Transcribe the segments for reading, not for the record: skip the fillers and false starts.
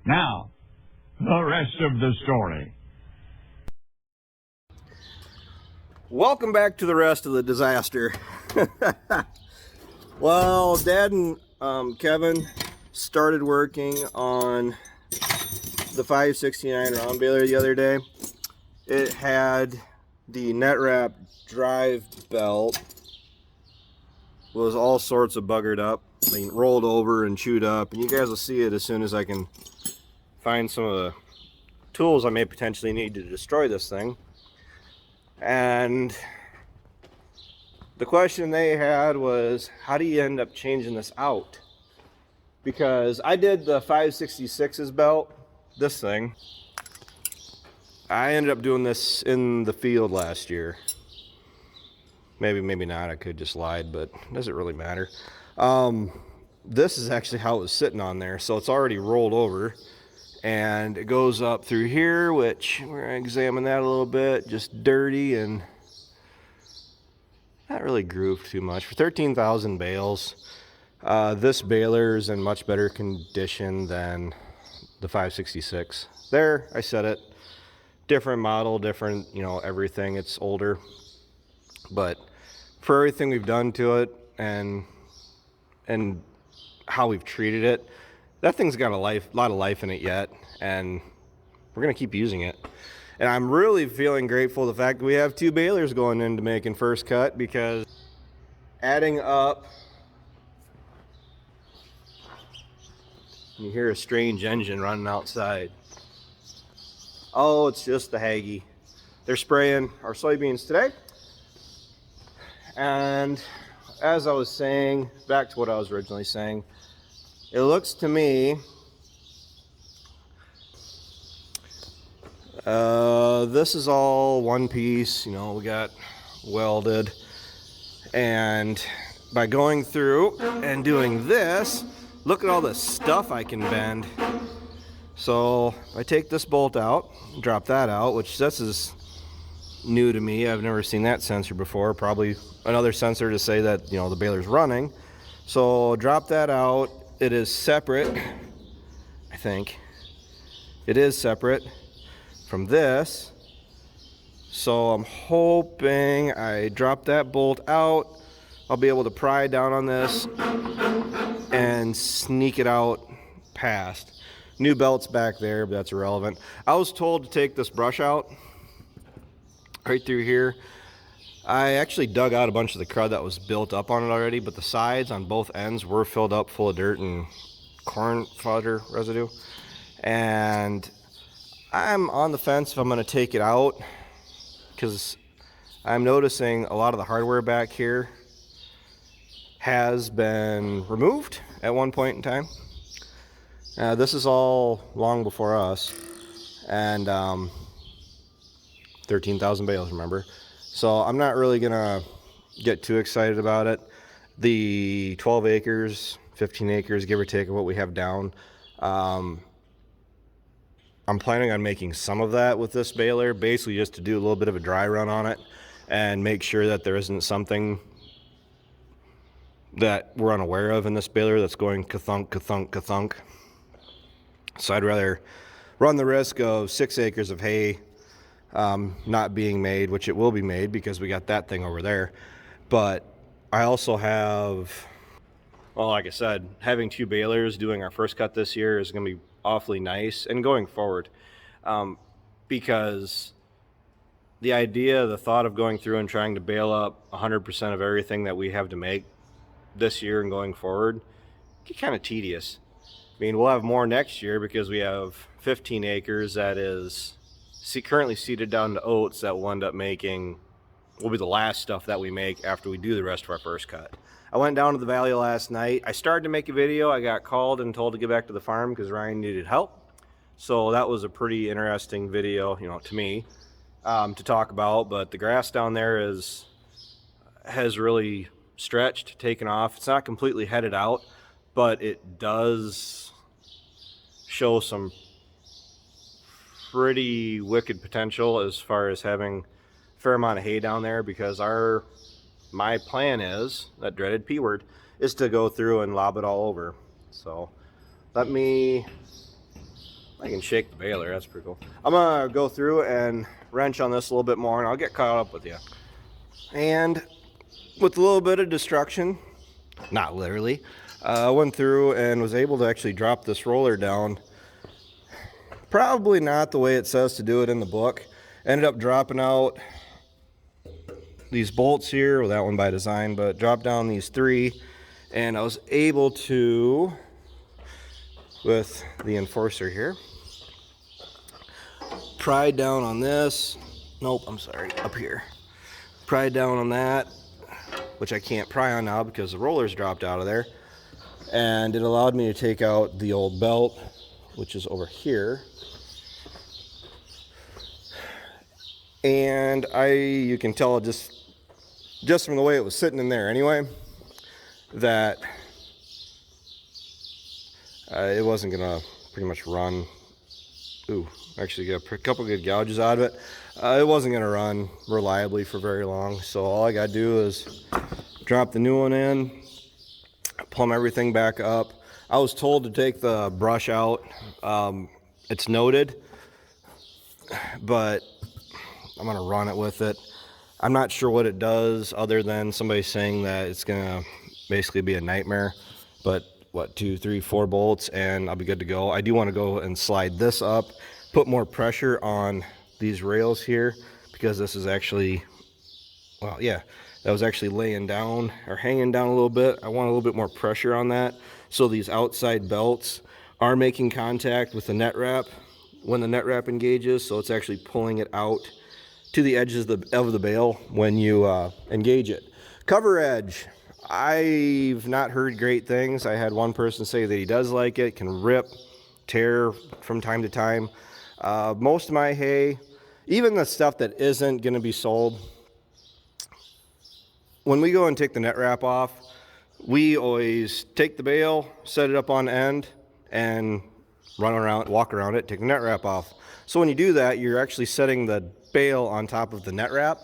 Now, the rest of the story. Welcome back to the rest of the disaster. Well, Dad and Kevin started working on the 569 round baler the other day. It had the net wrap drive belt was all sorts of buggered up. I mean, rolled over and chewed up, and you guys will see it as soon as I can find some of the tools I may potentially need to destroy this thing. And the question they had was, how do you end up changing this out? Because I did the 566's belt, this thing. I ended up doing this in the field last year. Maybe not, I could just lied, but it doesn't really matter. This is actually how it was sitting on there, so it's already rolled over. And it goes up through here, which we're gonna examine that a little bit. Just dirty and not really grooved too much. For 13,000 bales, this baler is in much better condition than the 566. There, I said it. Different model, different, everything. It's older. But for everything we've done to it and how we've treated it, that thing's got a lot of life in it yet, and we're gonna keep using it. And I'm really feeling grateful the fact that we have 2 balers going into making first cut, because adding up, you hear a strange engine running outside. Oh, it's just the Haggy. They're spraying our soybeans today. And as I was saying, back to what I was originally saying, it looks to me, this is all one piece, we got welded. And by going through and doing this, look at all the stuff I can bend. So I take this bolt out, drop that out, which this is new to me. I've never seen that sensor before. Probably another sensor to say that, the baler's running. So drop that out. It is separate, I think. It is separate from this. So I'm hoping I drop that bolt out, I'll be able to pry down on this and sneak it out past. New belt's back there, but that's irrelevant. I was told to take this brush out right through here. I actually dug out a bunch of the crud that was built up on it already, but the sides on both ends were filled up full of dirt and corn fodder residue. And I'm on the fence if I'm going to take it out, because I'm noticing a lot of the hardware back here has been removed at one point in time. This is all long before us, and 13,000 bales, remember? So I'm not really gonna get too excited about it. The 12 acres, 15 acres, give or take, of what we have down, I'm planning on making some of that with this baler, basically just to do a little bit of a dry run on it and make sure that there isn't something that we're unaware of in this baler that's going ka-thunk, ka-thunk, ka-thunk. So I'd rather run the risk of 6 acres of hay not being made, which it will be made because we got that thing over there. But I also have, well, like I said, having 2 balers doing our first cut this year is going to be awfully nice, and going forward, because the thought of going through and trying to bale up 100% of everything that we have to make this year and going forward get kind of tedious. I mean, we'll have more next year because we have 15 acres that is currently seeded down to oats that will end up making, will be the last stuff that we make after we do the rest of our first cut. I went down to the valley last night. I started to make a video. I got called and told to get back to the farm because Ryan needed help. So that was a pretty interesting video, to me, to talk about. But the grass down there has really stretched, taken off. It's not completely headed out, but it does show some pretty wicked potential as far as having a fair amount of hay down there, because my plan is, that dreaded P word, is to go through and lob it all over. So let me I can shake the baler, that's pretty cool. I'm gonna go through and wrench on this a little bit more and I'll get caught up with you. And with a little bit of destruction, not literally, I went through and was able to actually drop this roller down. Probably not the way it says to do it in the book. Ended up dropping out these bolts here, well, that one by design, but dropped down these 3, and I was able to, with the enforcer here, pry down on this. Nope, I'm sorry, up here. Pry down on that, which I can't pry on now because the roller's dropped out of there. And it allowed me to take out the old belt, which is over here. And you can tell just from the way it was sitting in there anyway, that it wasn't gonna pretty much run. Ooh, actually got a couple good gouges out of it. It wasn't gonna run reliably for very long, so all I gotta do is drop the new one in, plumb everything back up. I was told to take the brush out. It's noted, but I'm gonna run it with it. I'm not sure what it does other than somebody saying that it's gonna basically be a nightmare, but what, 2, 3, 4 bolts and I'll be good to go. I do want to go and slide this up, put more pressure on these rails here, because this is actually, well, yeah, that was actually laying down or hanging down a little bit. I want a little bit more pressure on that, so these outside belts are making contact with the net wrap when the net wrap engages, so it's actually pulling it out to the edges of the bale when you engage it. Cover edge, I've not heard great things. I had one person say that he does like it, can rip, tear from time to time. Most of my hay, even the stuff that isn't going to be sold, when we go and take the net wrap off, we always take the bale, set it up on end, and run around, walk around it, take the net wrap off. So when you do that, you're actually setting the bale on top of the net wrap,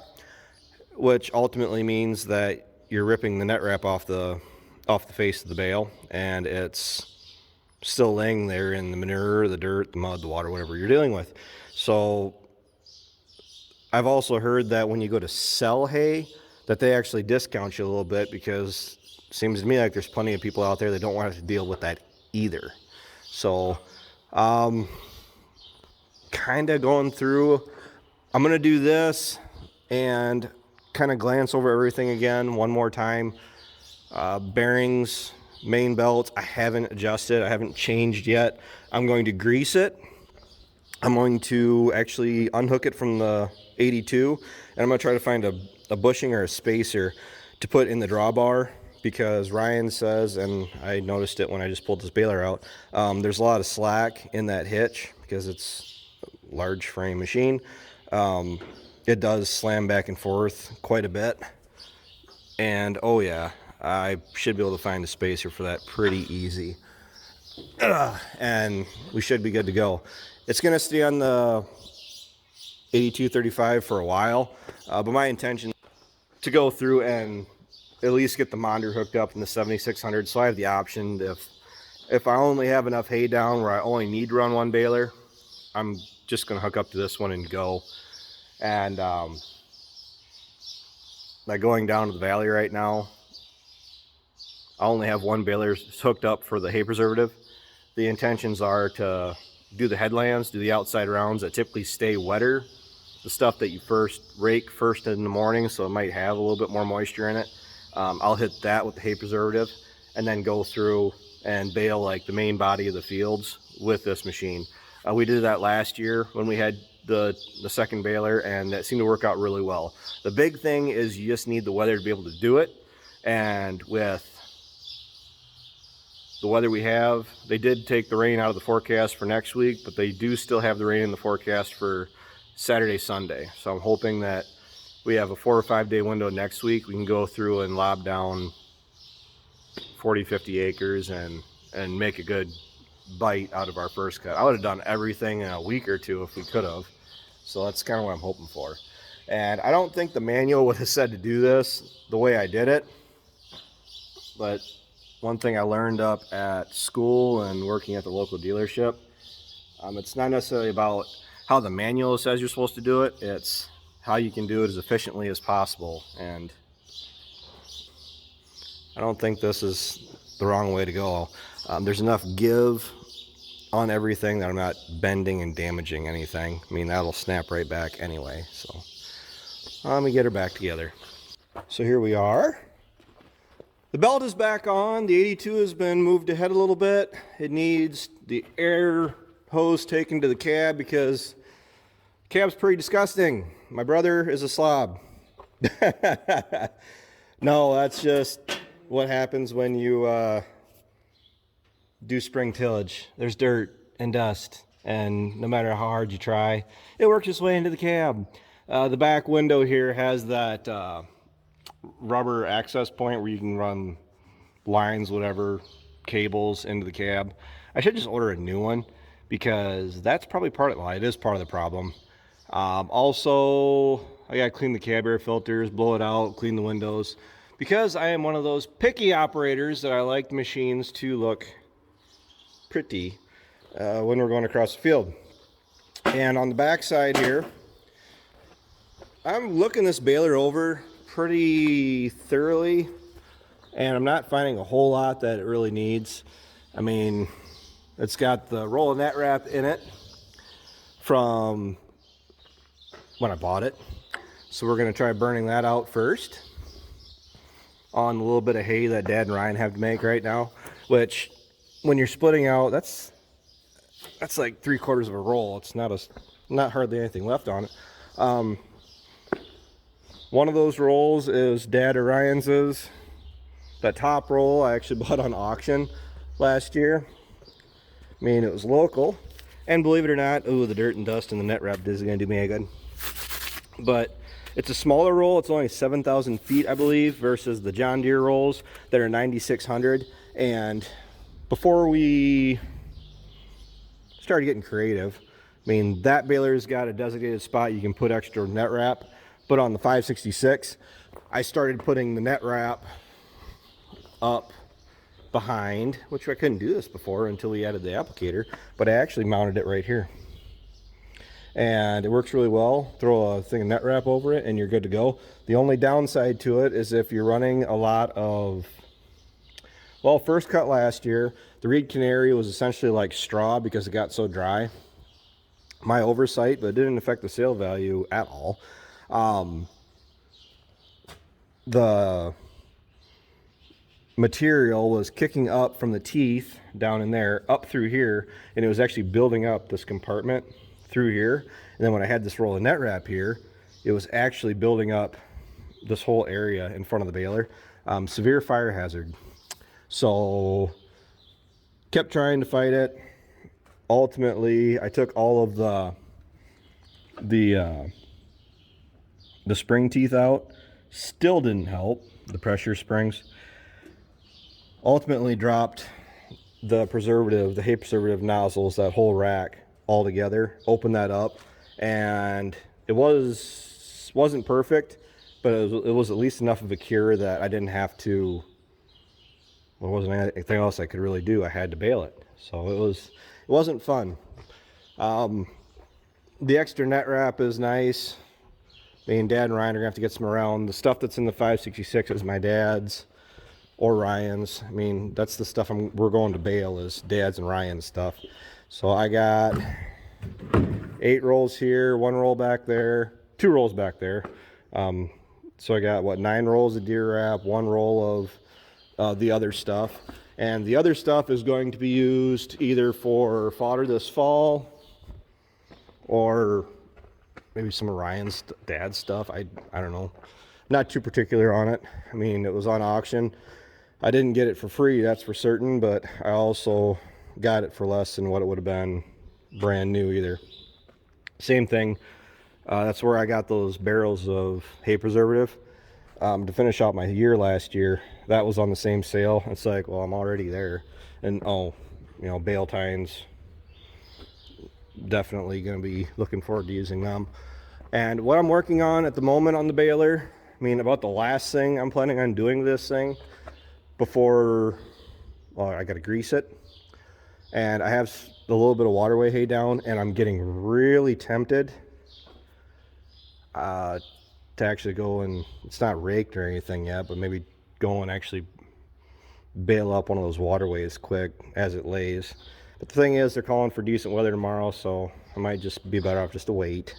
which ultimately means that you're ripping the net wrap off the face of the bale, and it's still laying there in the manure, the dirt, the mud, the water, whatever you're dealing with. So I've also heard that when you go to sell hay, that they actually discount you a little bit, because it seems to me like there's plenty of people out there that don't want to deal with that either. So kind of going through, I'm going to do this and kind of glance over everything again one more time. Bearings, main belts, I haven't adjusted, I haven't changed yet. I'm going to grease it. I'm going to actually unhook it from the 82, and I'm going to try to find a bushing or a spacer to put in the drawbar, because Ryan says, and I noticed it when I just pulled this baler out, there's a lot of slack in that hitch because it's a large frame machine. It does slam back and forth quite a bit, and oh yeah, I should be able to find a spacer for that pretty easy. And we should be good to go. It's going to stay on the 8235 for a while, but my intention to go through and at least get the monitor hooked up in the 7600, so I have the option, if I only have enough hay down where I only need to run one baler, I'm just going to hook up to this one and go. And like going down to the valley right now, I only have one baler hooked up for the hay preservative. The intentions are to do the headlands, do the outside rounds that typically stay wetter, the stuff that you rake first in the morning, so it might have a little bit more moisture in it. I'll hit that with the hay preservative, and then go through and bale like the main body of the fields with this machine. We did that last year when we had the second baler, and that seemed to work out really well. The big thing is you just need the weather to be able to do it, and with the weather we have, they did take the rain out of the forecast for next week, but they do still have the rain in the forecast for Saturday, Sunday. So I'm hoping that we have a 4 or 5 day window next week. We can go through and lob down 40, 50 acres and make a good bite out of our first cut. I would have done everything in a week or two if we could have. So that's kind of what I'm hoping for. And I don't think the manual would have said to do this the way I did it, but one thing I learned up at school and working at the local dealership It's not necessarily about how the manual says you're supposed to do it. It's how you can do it as efficiently as possible. And I don't think this is the wrong way to go. There's enough give on everything that I'm not bending and damaging anything. I mean, that'll snap right back anyway. So let me get her back together. So here we are. The belt is back on. The 82 has been moved ahead a little bit. It needs the air hose taken to the cab because the cab's pretty disgusting. My brother is a slob. No, that's just what happens when you do spring tillage. There's dirt and dust, and no matter how hard you try, it works its way into the cab. The back window here has that rubber access point where you can run lines, whatever, cables into the cab. I should just order a new one because that's probably it is part of the problem. Also, I gotta clean the cab air filters, blow it out, clean the windows, because I am one of those picky operators that I like the machines to look pretty when we're going across the field. And on the back side here, I'm looking this baler over pretty thoroughly, and I'm not finding a whole lot that it really needs. I mean, it's got the roll of net wrap in it from when I bought it, so we're going to try burning that out first on a little bit of hay that Dad and Ryan have to make right now, which when you're splitting out, that's like 3/4 of a roll. It's not hardly anything left on it. One of those rolls is Dad or Ryan's. That top roll I actually bought on auction last year. I mean, it was local, and believe it or not, ooh, the dirt and dust and the net wrap is gonna do me a good. But it's a smaller roll. It's only 7,000 feet, I believe, versus the John Deere rolls that are 9,600. And before we started getting creative, I mean, that baler's got a designated spot you can put extra net wrap. But on the 566, I started putting the net wrap up behind, which I couldn't do this before until we added the applicator, but I actually mounted it right here. And it works really well. Throw a thing of net wrap over it and you're good to go. The only downside to it is if you're running a lot of, well, first cut last year, the Reed Canary was essentially like straw because it got so dry. My oversight, but it didn't affect the sale value at all. The material was kicking up from the teeth down in there up through here, and it was actually building up this compartment through here. And then when I had this roll of net wrap here, it was actually building up this whole area in front of the baler. Severe fire hazard. So kept trying to fight it. Ultimately, I took all of the spring teeth out. Still didn't help, the pressure springs. Ultimately dropped the preservative, the hay preservative nozzles, that whole rack all together, opened that up, and it wasn't perfect, but it was at least enough of a cure that I didn't have to, there wasn't anything else I could really do. I had to bale it. So it wasn't fun. The extra net wrap is nice. Me and Dad and Ryan are gonna have to get some around. The stuff that's in the 566 is my dad's or Ryan's. I mean, that's the stuff we're going to bale, is Dad's and Ryan's stuff. So I got 8 rolls here, 1 roll back there, 2 rolls back there. So I got, what, 9 rolls of deer wrap, 1 roll of the other stuff. And the other stuff is going to be used either for fodder this fall or maybe some of Ryan's dad's stuff. I don't know. Not too particular on it. I mean, it was on auction. I didn't get it for free, that's for certain, but I also got it for less than what it would have been brand new either. Same thing. That's where I got those barrels of hay preservative to finish out my year last year. That was on the same sale. It's like, well, I'm already there. And oh, you know, bale tines, definitely going to be looking forward to using them. And what I'm working on at the moment on the baler, I mean, about the last thing I'm planning on doing this thing before, well, I got to grease it, and I have a little bit of waterway hay down, and I'm getting really tempted to actually go and, it's not raked or anything yet, but maybe go and actually bale up one of those waterways quick as it lays. But the thing is, they're calling for decent weather tomorrow, so I might just be better off just to wait.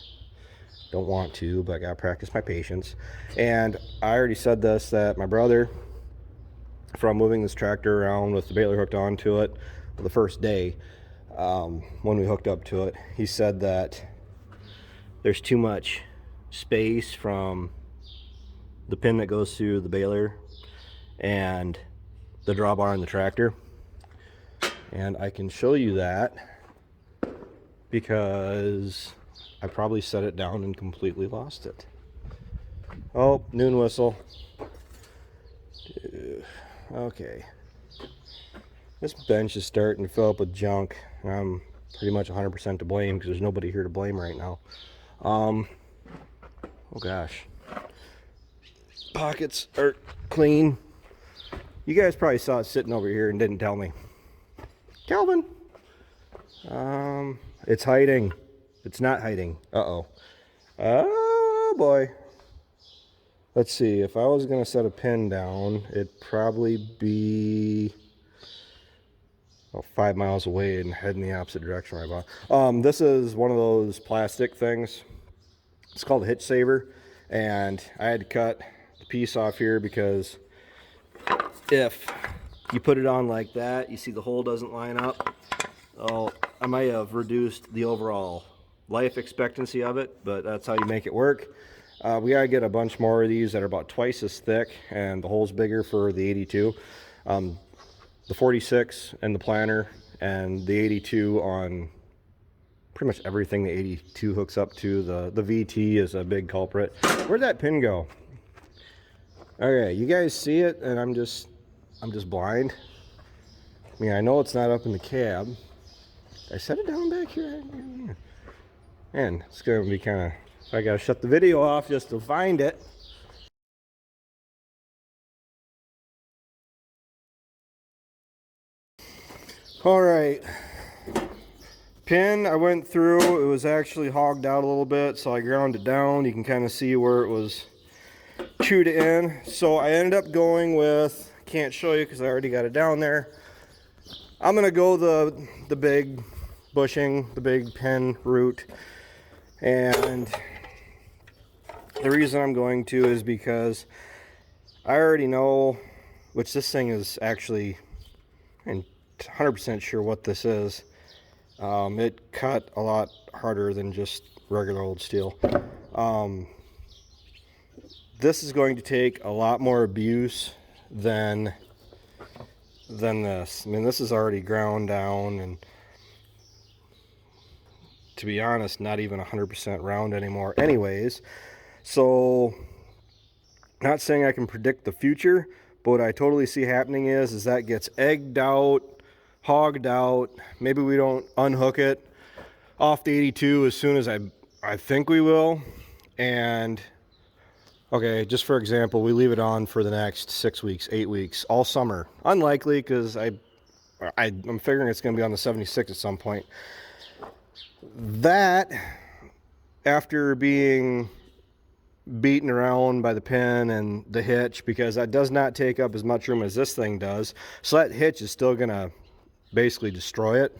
Don't want to, but I gotta practice my patience. And I already said this, that my brother, from moving this tractor around with the baler hooked onto it the first day, when we hooked up to it, he said that there's too much space from the pin that goes through the baler and the drawbar in the tractor. And I can show you that because I probably set it down and completely lost it. Oh, noon whistle. Okay. This bench is starting to fill up with junk. I'm pretty much 100% to blame because there's nobody here to blame right now. Oh gosh. Pockets are clean. You guys probably saw it sitting over here and didn't tell me. Calvin! It's hiding. It's not hiding. Uh-oh. Oh boy. Let's see, if I was gonna set a pin down, it'd probably be about 5 miles away and head in the opposite direction right about. This is one of those plastic things. It's called a hitch saver, and I had to cut the piece off here because if you put it on like that, you see the hole doesn't line up. Oh, I might have reduced the overall life expectancy of it, but that's how you make it work. We gotta get a bunch more of these that are about twice as thick, and the hole's bigger for the 82. The 46 and the planter, and the 82 on pretty much everything the 82 hooks up to. The VT is a big culprit. Where'd that pin go? Okay, you guys see it, and I'm just blind. I mean, I know it's not up in the cab. Did I set it down back here? Man, it's gonna be kind of, I gotta shut the video off just to find it. All right, pin I went through, it was actually hogged out a little bit, so I ground it down. You can kind of see where it was chewed in. So I ended up going with, can't show you because I already got it down there. I'm gonna go the big bushing, the big pin route. And the reason I'm going to is because I already know, which this thing is actually, I'm 100% sure what this is. It cut a lot harder than just regular old steel. This is going to take a lot more abuse than this. I mean, this is already ground down, and to be honest, not even 100% round anymore anyways. So, not saying I can predict the future, but what I totally see happening is that gets egged out, hogged out. Maybe we don't unhook it off the 82 as soon as I think we will. And okay, just for example, we leave it on for the next 6 weeks, 8 weeks, all summer. Unlikely, because I'm figuring it's going to be on the 76 at some point. That, after being beaten around by the pin and the hitch, because that does not take up as much room as this thing does, so that hitch is still going to basically destroy it.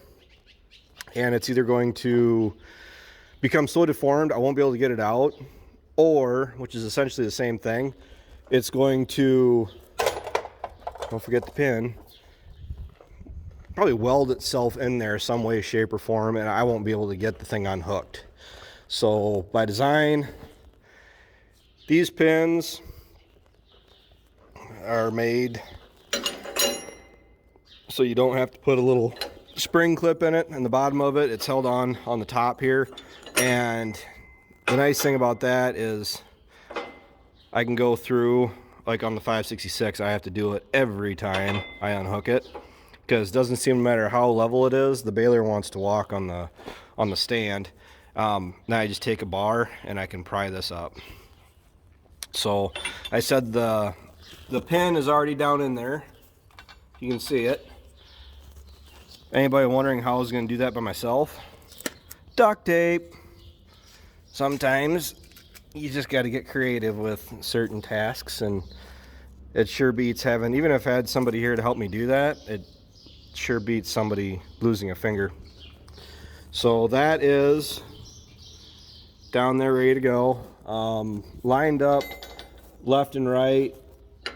And it's either going to become so deformed I won't be able to get it out, or, which is essentially the same thing, it's going to, don't forget the pin, probably weld itself in there some way, shape, or form, and I won't be able to get the thing unhooked. So by design, these pins are made so you don't have to put a little spring clip in it in the bottom of it. It's held on the top here, and the nice thing about that is I can go through, like on the 566, I have to do it every time I unhook it, because it doesn't seem to matter how level it is, the baler wants to walk on the stand. Now I just take a bar and I can pry this up. So I said the pin is already down in there. You can see it. Anybody wondering how I was going to do that by myself? Duct tape. Sometimes you just got to get creative with certain tasks, and it sure beats having, even if I had somebody here to help me do that, it sure beats somebody losing a finger. So that is down there ready to go. Lined up left and right.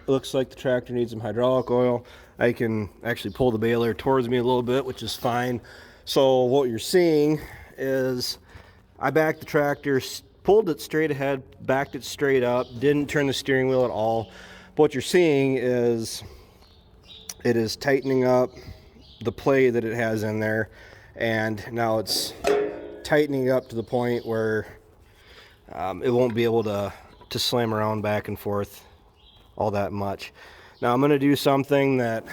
Looks like the tractor needs some hydraulic oil. I can actually pull the baler towards me a little bit, which is fine. So what you're seeing is I backed the tractor, pulled it straight ahead, backed it straight up, didn't turn the steering wheel at all. But what you're seeing is it is tightening up the play that it has in there, and now it's tightening up to the point where it won't be able to slam around back and forth all that much. Now I'm going to do something that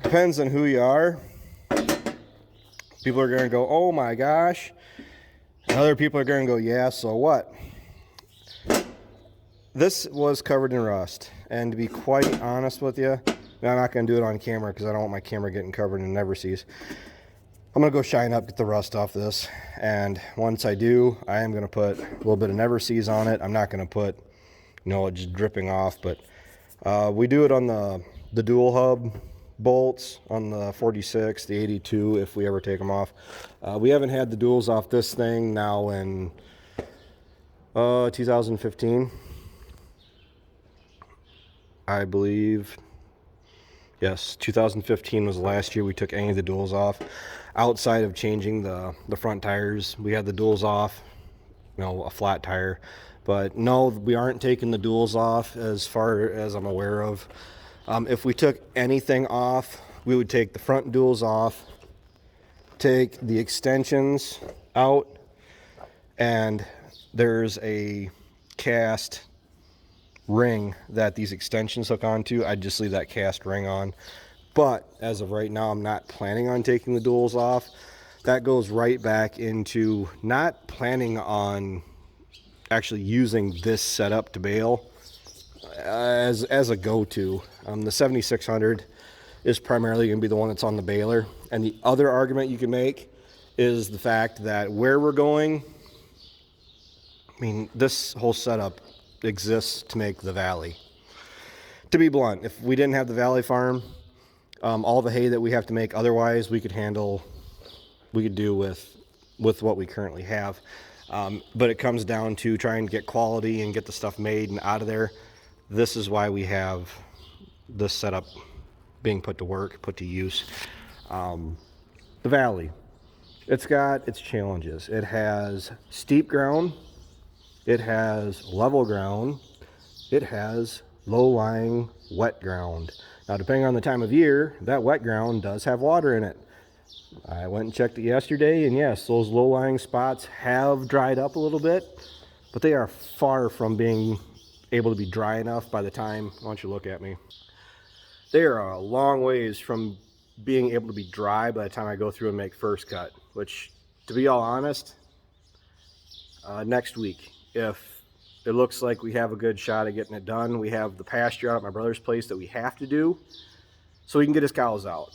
depends on who you are. People are going to go, oh my gosh. And other people are going to go, yeah, so what? This was covered in rust, and to be quite honest with you, I'm not going to do it on camera because I don't want my camera getting covered in never-sees. I'm going to go shine up, get the rust off this, and once I do, I am going to put a little bit of never-sees on it. I'm not going to put, you know, it just dripping off, but we do it on the dual hub bolts on the 46, the 82, if we ever take them off. We haven't had the duals off this thing now in 2015, I believe. Yes, 2015 was the last year we took any of the duals off. Outside of changing the front tires, we had the duals off, you know, a flat tire. But no, we aren't taking the duals off as far as I'm aware of. If we took anything off, we would take the front duals off, take the extensions out, and there's a cast ring that these extensions hook onto. I'd just leave that cast ring on. But as of right now, I'm not planning on taking the duals off. That goes right back into not planning on actually using this setup to bale as a go-to. The 7600 is primarily going to be the one that's on the baler. And the other argument you can make is the fact that where we're going, I mean, this whole setup exists to make the valley. To be blunt, if we didn't have the valley farm, all the hay that we have to make otherwise, we could do with what we currently have. But it comes down to trying to get quality and get the stuff made and out of there. This is why we have this setup being put to work, put to use. The valley, it's got its challenges. It has steep ground, it has level ground, it has low-lying wet ground. Now, depending on the time of year, that wet ground does have water in it. I went and checked it yesterday, and yes, those low-lying spots have dried up a little bit, but they are far from being able to be dry enough by the time, why don't you look at me? They are a long ways from being able to be dry by the time I go through and make first cut, which, to be all honest, next week, if it looks like we have a good shot at getting it done. We have the pasture out at my brother's place that we have to do so he can get his cows out.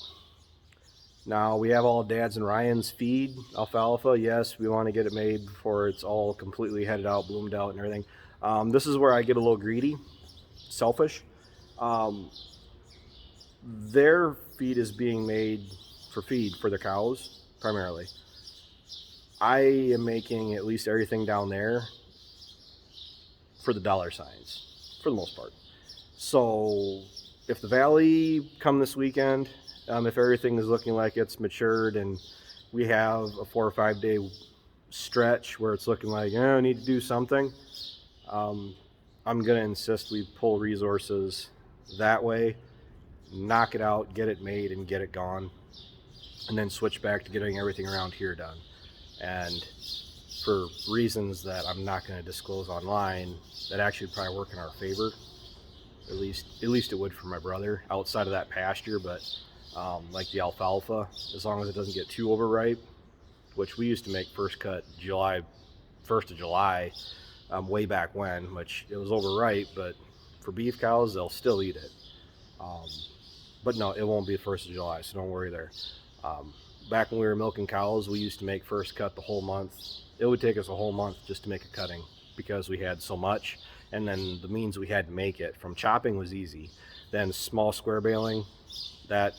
Now, we have all Dad's and Ryan's feed, alfalfa. Yes, we want to get it made before it's all completely headed out, bloomed out, and everything. This is where I get a little greedy, selfish. Their feed is being made for feed for the cows, primarily. I am making at least everything down there for the dollar signs, for the most part. So, if the valley come this weekend, if everything is looking like it's matured and we have a 4 or 5 day stretch where it's looking like, I need to do something, I'm going to insist we pull resources that way, knock it out, get it made, and get it gone, and then switch back to getting everything around here done. And for reasons that I'm not going to disclose online, that actually would probably work in our favor. At least it would for my brother outside of that pasture, but like the alfalfa, as long as it doesn't get too overripe, which we used to make first cut July 1st of July, way back when, which it was overripe, but for beef cows, they'll still eat it. But no, it won't be the 1st of July, so don't worry there. Back when we were milking cows, we used to make first cut the whole month. It would take us a whole month just to make a cutting because we had so much, and then the means we had to make it from chopping was easy. Then small square baling, that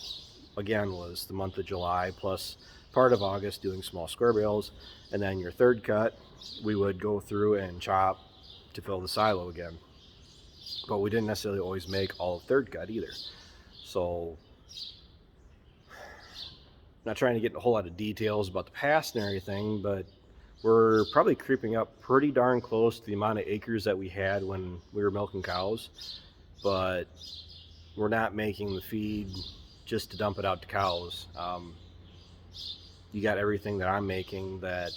again was the month of July plus part of August doing small square bales, and then your third cut we would go through and chop to fill the silo again. But we didn't necessarily always make all of third cut either. So not trying to get a whole lot of details about the past and everything, but we're probably creeping up pretty darn close to the amount of acres that we had when we were milking cows. But we're not making the feed just to dump it out to cows. You got everything that I'm making, that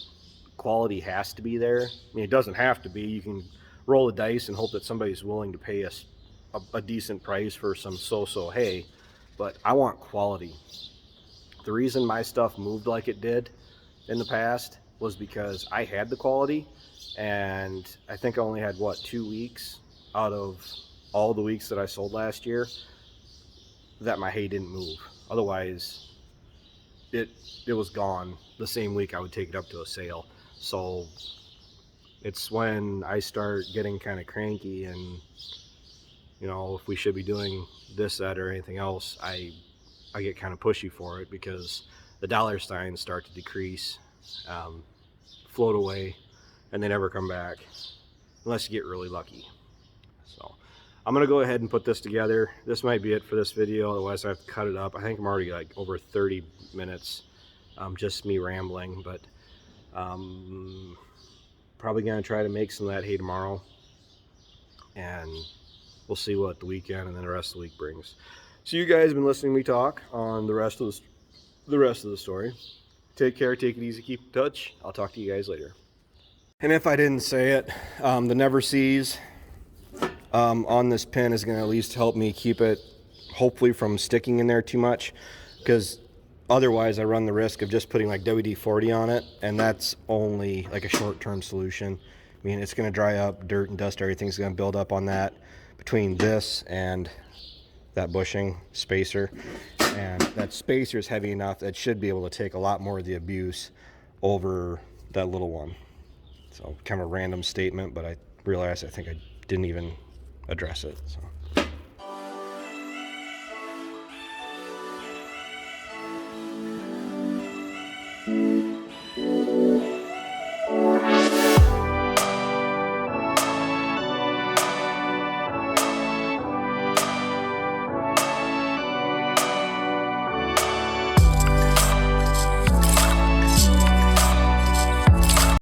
quality has to be there. I mean, it doesn't have to be. You can roll the dice and hope that somebody's willing to pay us a decent price for some so-so hay, but I want quality. The reason my stuff moved like it did in the past was because I had the quality, and I think I only had, what, 2 weeks out of all the weeks that I sold last year that my hay didn't move. Otherwise, it was gone the same week I would take it up to a sale. So it's when I start getting kind of cranky and, you know, if we should be doing this, that, or anything else, I get kind of pushy for it because the dollar signs start to decrease, float away, and they never come back unless you get really lucky. So I'm gonna go ahead and put this together. This might be it for this video, otherwise I have to cut it up. I think I'm already like over 30 minutes, just me rambling, but probably gonna try to make some of that hay tomorrow, and we'll see what the weekend and then the rest of the week brings. So you guys have been listening to me talk on the rest of the story. Take care, take it easy, keep in touch. I'll talk to you guys later. And if I didn't say it, the never sees on this pin is going to at least help me keep it hopefully from sticking in there too much, because otherwise I run the risk of just putting like WD-40 on it, and that's only like a short-term solution. I mean, it's going to dry up, dirt and dust, everything's going to build up on that between this and that bushing spacer, and that spacer is heavy enough that it should be able to take a lot more of the abuse over that little one. So kind of a random statement, but I realized I think I didn't even address it. So.